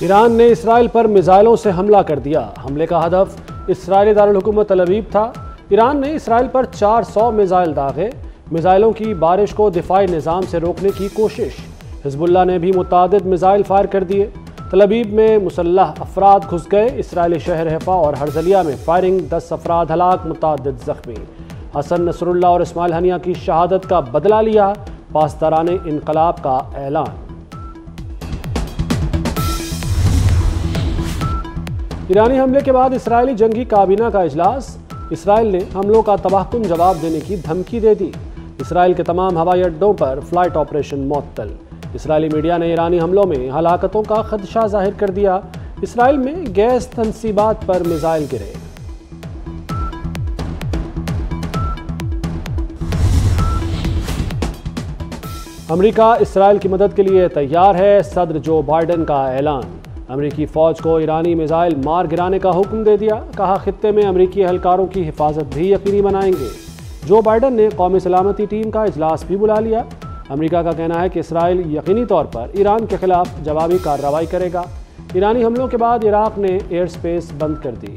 Iran ने Israel पर मिसाइलों से हमला कर दिया। हमले का हदफ इसराइली दारुल हुकूमत तल अवीव था। ईरान ने इसराइल पर 400 मिसाइल दागे। मिसाइलों की बारिश को दिफाई निज़ाम से रोकने की कोशिश। हिजबुल्लाह ने भी मुतादिद मिसाइल फायर कर दिए। तल अवीव में मुसल्लह अफराद घुस गए। इसराइली शहर हैफा और हर्जलिया में फायरिंग, 10 अफराद हलाक, मुतादिद जख्मी। हसन नसरुल्लाह और इस्माइल हनिया की शहादत का बदला लिया। पासदाराने इनकलाब का ऐलान। ईरानी हमले के बाद इसराइली जंगी काबीना का इजलास। इसराइल ने हमलों का तबाहकुन जवाब देने की धमकी दे दी। इसराइल के तमाम हवाई अड्डों पर फ्लाइट ऑपरेशन मुअत्तल। इसराइली मीडिया ने ईरानी हमलों में हलाकतों का खदशा जाहिर कर दिया। इसराइल में गैस तनसीबात पर मिसाइल गिरे। अमेरिका इसराइल की मदद के लिए तैयार है। सदर जो बाइडेन का ऐलान। अमेरिकी फौज को ईरानी मिसाइल मार गिराने का हुक्म दे दिया। कहा खित्ते में अमेरिकी एहलकारों की हिफाजत भी यकीनी बनाएंगे। जो बाइडेन ने कौमी सलामती टीम का इजलास भी बुला लिया। अमेरिका का कहना है कि इसराइल यकीनी तौर पर ईरान के खिलाफ जवाबी कार्रवाई करेगा। ईरानी हमलों के बाद इराक ने एयर स्पेस बंद कर दी।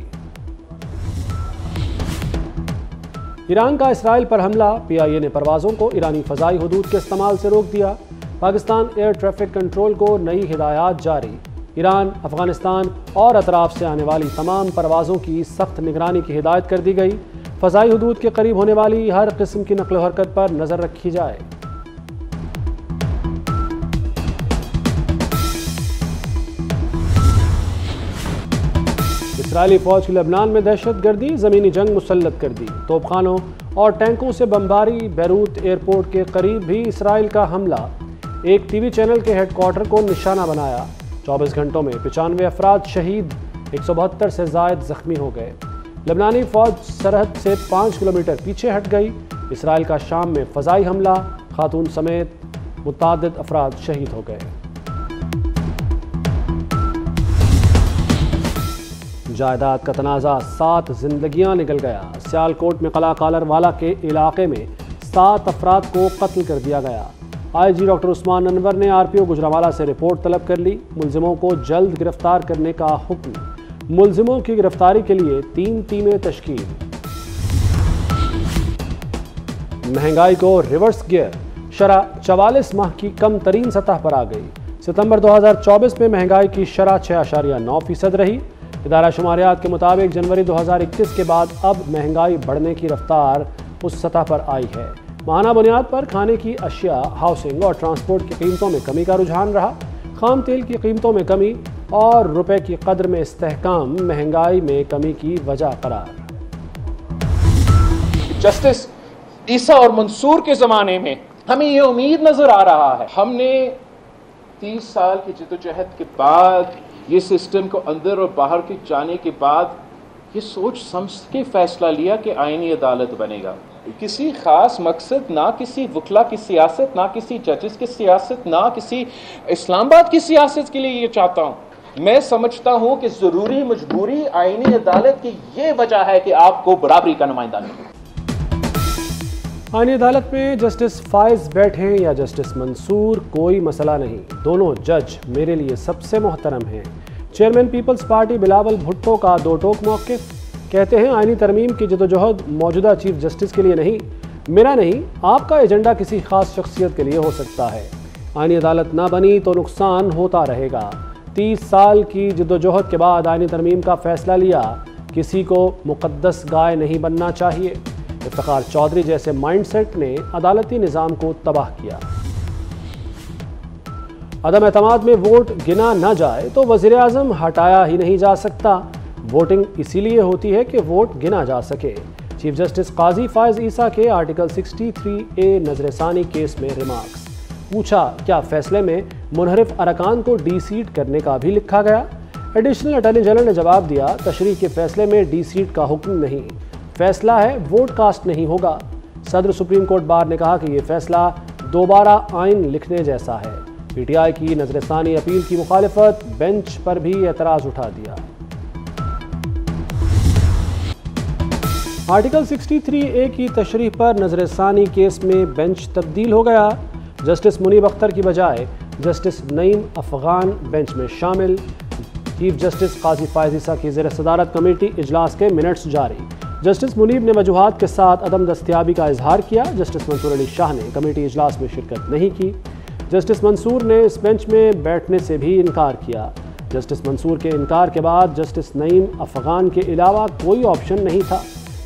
ईरान का इसराइल पर हमला। PIA ने परवाज़ों को ईरानी फ़ज़ाई हुदूद के इस्तेमाल से रोक दिया। पाकिस्तान एयर ट्रैफिक कंट्रोल को नई हिदायत जारी। ईरान, अफगानिस्तान और अतराफ से आने वाली तमाम परवाज़ों की सख्त निगरानी की हिदायत कर दी गई। फ़ज़ाई हुदूद के करीब होने वाली हर किस्म की नक़्ल हरकत पर नज़र रखी जाए। इसराइली फ़ौज की लेबनान में दहशत गर्दी, ज़मीनी जंग मुसल्लत कर दी। तोपखानों और टैंकों से बमबारी। बैरूत एयरपोर्ट के करीब भी इसराइल का हमला। एक TV चैनल के हेडक्वार्टर को निशाना बनाया। 24 घंटों में 95 अफराद शहीद, 172 से ज़ायद जख्मी हो गए। लेबनानी फ़ौज सरहद से 5 किलोमीटर पीछे हट गई। इसराइल का शाम में फ़ज़ाई हमला, खातून समेत मुतादिद अफराद शहीद हो गए। जायदाद का तनाज़ा, 7 जिंदगियां निकल गया। सियालकोट में कला कालर वाला के इलाके में 7 अफराद को कत्ल कर दिया गया। IG डॉक्टर उस्मान अनवर ने RPO गुजरावाला से रिपोर्ट तलब कर ली। मुलजिमों को जल्द गिरफ्तार करने का हुक्म। मुलजिमों की गिरफ्तारी के लिए 3 टीमें तश्कील। महंगाई को रिवर्स गियर। शरह 44 माह की कम तरीन सतह पर आ गई। सितंबर 2024 में महंगाई की शरह 6.9% रही। इदारा शुमारियात के मुताबिक जनवरी 2021 के बाद अब महंगाई बढ़ने की रफ्तार उस सतह पर आई है। माहाना बुनियाद पर खाने की अशिया, हाउसिंग और ट्रांसपोर्ट की कीमतों में कमी का रुझान रहा। खाम तेल की कीमतों में कमी और रुपए की कद्र में इस्तेहकाम महंगाई में कमी की वजह करार। जस्टिस ईसा और मंसूर के ज़माने में हमें ये उम्मीद नज़र आ रहा है। हमने 30 साल की जद्दोजहद के बाद, ये सिस्टम को अंदर और बाहर के जाने के बाद, ये सोच समझ के फैसला लिया कि आईनी अदालत बनेगा। किसी ख़ास मकसद, ना किसी वकला की सियासत, ना किसी जजेस की सियासत, ना किसी इस्लामाबाद की सियासत के लिए ये चाहता हूँ। मैं समझता हूँ कि ज़रूरी मजबूरी आईनी अदालत की ये वजह है कि आपको बराबरी का नुमाइंदा नहीं। आईनी अदालत में जस्टिस फाइज बैठे या जस्टिस मंसूर, कोई मसला नहीं। दोनों जज मेरे लिए सबसे मोहतरम हैं। Chairman Peoples Party Bilawal Bhutto का दो टोक मौक़िफ़। कहते हैं आईनी तरमीम की जदोजहद मौजूदा चीफ जस्टिस के लिए नहीं, मेरा नहीं, आपका एजेंडा किसी खास शख्सियत के लिए हो सकता है। आईनी अदालत ना बनी तो नुकसान होता रहेगा। 30 साल की जदोजहद के बाद आईनी तरमीम का फैसला लिया। किसी को मुक़द्दस गाय नहीं बनना चाहिए। इफ्तिखार चौधरी जैसे माइंडसेट ने अदालती निज़ाम को तबाह किया। अदम एतमाद में वोट गिना न जाए तो वज़ीर आज़म हटाया ही नहीं जा सकता। वोटिंग इसीलिए होती है कि वोट गिना जा सके। चीफ जस्टिस काजी फायज ईसा के आर्टिकल 63A नजरसानी केस में रिमार्क्स। पूछा, क्या फैसले में मुनहरिफ अरकान को डी-सीट करने का भी लिखा गया? एडिशनल अटॉर्नी जनरल ने जवाब दिया, तशरीह के फैसले में डी-सीट का हुक्म नहीं, फैसला है वोट कास्ट नहीं होगा। सदर सुप्रीम कोर्ट बार ने कहा कि यह फैसला दोबारा आइन लिखने जैसा है। PTI की नजरसानी अपील की मुखालिफत, बेंच पर भी एतराज़ उठा दिया। आर्टिकल 63A की तशरीह पर नजरसानी केस में बेंच तब्दील हो गया। जस्टिस मुनीब अख्तर की बजाय जस्टिस नईम अफगान बेंच में शामिल। चीफ जस्टिस काजी फायज ईसा की ज़ेर सदारत कमेटी इजलास के मिनट्स जारी। जस्टिस मुनीब ने वजूहात के साथ अदम दस्तयाबी का इजहार किया। जस्टिस मंसूर अली शाह ने कमेटी इजलास में शिरकत नहीं की। जस्टिस मंसूर ने इस बेंच में बैठने से भी इनकार किया। जस्टिस मंसूर के इनकार के बाद जस्टिस नईम अफगान के अलावा कोई ऑप्शन नहीं था।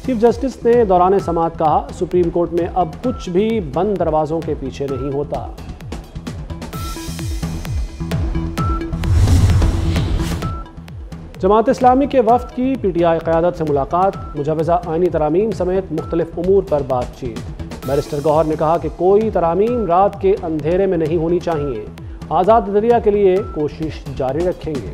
चीफ जस्टिस ने दौरान समाअत कहा, सुप्रीम कोर्ट में अब कुछ भी बंद दरवाजों के पीछे नहीं होता। जमात इस्लामी के वफ्द की PTI क़यादत से मुलाकात, मुजवज़ा आइनी तरामीम समेत मुख्तलिफ उमूर पर बातचीत। बैरिस्टर गौहर ने कहा कि कोई तरामीम रात के अंधेरे में नहीं होनी चाहिए, आज़ाद दरिया के लिए कोशिश जारी रखेंगे।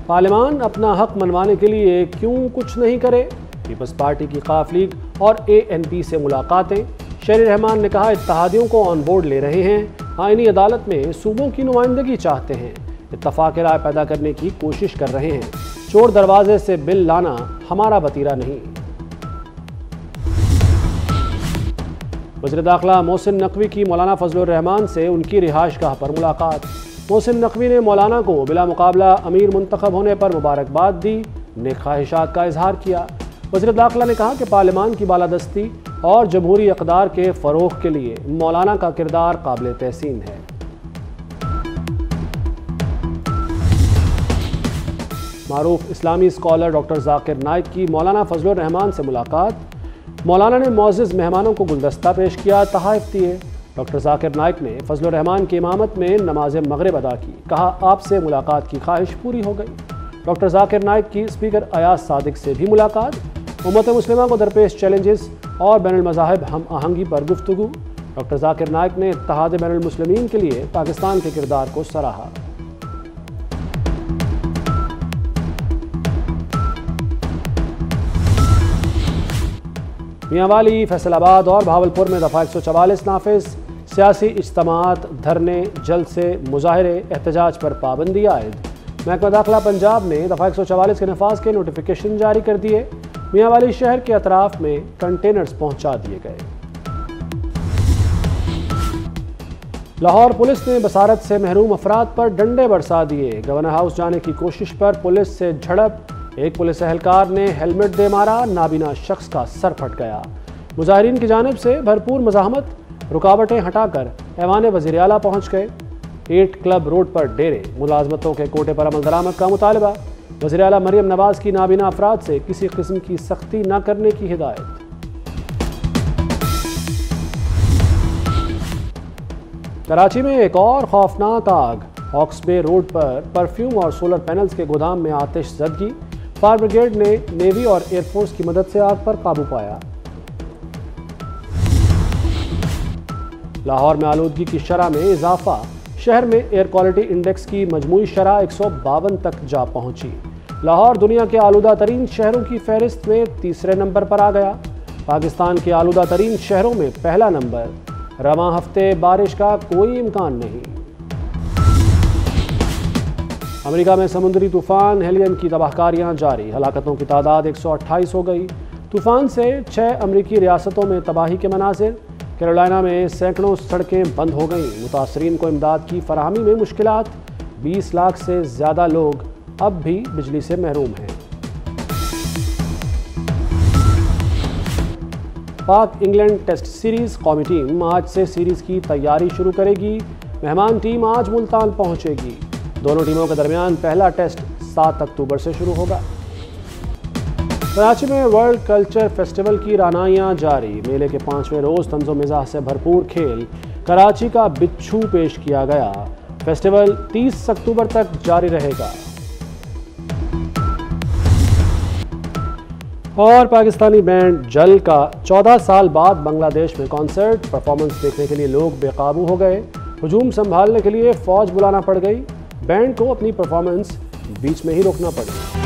पार्लियामान अपना हक मनवाने के लिए क्यों कुछ नहीं करे, पीपल्स पार्टी की ख़ाफ लीग और ANP से मुलाकातें। शहरी रहमान ने कहा, इत्तेहादियों को ऑन बोर्ड ले रहे हैं, आइनी अदालत में सूबों की नुमाइंदगी चाहते हैं, इत्तफाक राय पैदा करने की कोशिश कर रहे हैं, चोर दरवाजे से बिल लाना हमारा वतीरा नहीं। वज़ीर दाखिला मोहसिन नकवी की मौलाना फजलुर रहमान से उनकी रिहाइशगाह पर मुलाकात। मोहसिन नकवी ने मौलाना को बिला मुकाबला अमीर मुंतखब होने पर मुबारकबाद दी, नेक ख्वाहिशात का इजहार किया। वज़ीर दाखिला ने कहा कि पार्लियामान की बालादस्ती और जमहूरी इक़दार के फ़रोग़ के लिए मौलाना का किरदार काबिल तहसीन है। मारूफ इस्लामी स्कॉलर डॉक्टर जाकिर नाइक की मौलाना फजलुर रहमान से मुलाकात। मौलाना ने मोअज़्ज़िज़ मेहमानों को गुलदस्ता पेश किया, तहाइफ दिए। डॉक्टर जाकिर नाइक ने फजलुर रहमान की इमामत में नमाज मगरिब अदा की, कहा आपसे मुलाकात की ख्वाहिश पूरी हो गई। डॉक्टर जाकिर नाइक की स्पीकर अयाज सादिक से भी मुलाकात। उम्मत मुस्लिमा को दरपेश चैलेंजेस और बैनुल मज़ाहिब हम आहंगी पर गुफ्तगू। डॉक्टर जाकिर नाइक ने इत्तेहाद बैनुल मुस्लिमीन के लिए पाकिस्तान के किरदार को सराहा। मियांवाली, फैसलाबाद और भावलपुर में दफ़ा 144 नाफिज। सियासी इज्तिमात, धरने, जलसे, मुजाहरे, एहतजाज पर पाबंदी आयद। महकमा दाखिला पंजाब ने दफ़ा 144 के नफाज के नोटिफिकेशन जारी कर दिए। मियांवाली शहर के अतराफ में कंटेनर्स पहुंचा दिए गए। लाहौर पुलिस ने बसारत से महरूम अफराद पर डंडे बरसा दिए। गवर्नर हाउस जाने की कोशिश पर पुलिस से झड़प, एक पुलिस एहलकार ने हेलमेट दे मारा, नाबीना शख्स का सर फट गया। मुजाहिरीन की जानिब से भरपूर मज़ाहमत, रुकावटें हटाकर ऐवान वज़ीर आला पहुँच गए। 8 क्लब रोड पर डेरे, मुलाजमतों के कोटे पर अमल दरामद का मुतालबा। वज़ीर आला मरियम नवाज की नाबीना अफराद से किसी किस्म की सख्ती न करने की हिदायत। कराची में एक और खौफनाक आग, हॉक्स बे रोड पर परफ्यूम और सोलर पैनल्स के गोदाम में आतिश ज़दगी। फायर ब्रिगेड ने नेवी और एयरफोर्स की मदद से आग पर काबू पाया। लाहौर में आलूदगी की शरह में इजाफा, शहर में एयर क्वालिटी इंडेक्स की मजमूई शरह 152 तक जा पहुंची। लाहौर दुनिया के आलूदा तरीन शहरों की फहरिस्त में तीसरे नंबर पर आ गया। पाकिस्तान के आलूदा तरीन शहरों में पहला नंबर। रवां हफ्ते बारिश का कोई इम्कान नहीं। अमेरिका में समुद्री तूफान हेलियन की तबाहकारियां जारी, हलाकतों की तादाद 128 हो गई। तूफान से 6 अमरीकी रियासतों में तबाही के मनाजिर। कैरोलिना में सैकड़ों सड़कें बंद हो गईं। मुतासरीन को इमदाद की फराहमी में मुश्किलात। 20 लाख से ज़्यादा लोग अब भी बिजली से महरूम हैं। पाक इंग्लैंड टेस्ट सीरीज़, कौमी टीम आज से सीरीज़ की तैयारी शुरू करेगी। मेहमान टीम आज मुल्तान पहुंचेगी। दोनों टीमों के दरमियान पहला टेस्ट 7 अक्टूबर से शुरू होगा। कराची में वर्ल्ड कल्चर फेस्टिवल की रानाइयाँ जारी। मेले के 5वें रोज़ तंज़ो मिज़ाह से भरपूर खेल, कराची का बिच्छू पेश किया गया। फेस्टिवल 30 अक्टूबर तक जारी रहेगा। और पाकिस्तानी बैंड जल का 14 साल बाद बांग्लादेश में कॉन्सर्ट, परफॉर्मेंस देखने के लिए लोग बेकाबू हो गए। हुजूम संभालने के लिए फौज बुलाना पड़ गई। बैंड को अपनी परफॉर्मेंस बीच में ही रोकना पड़ी।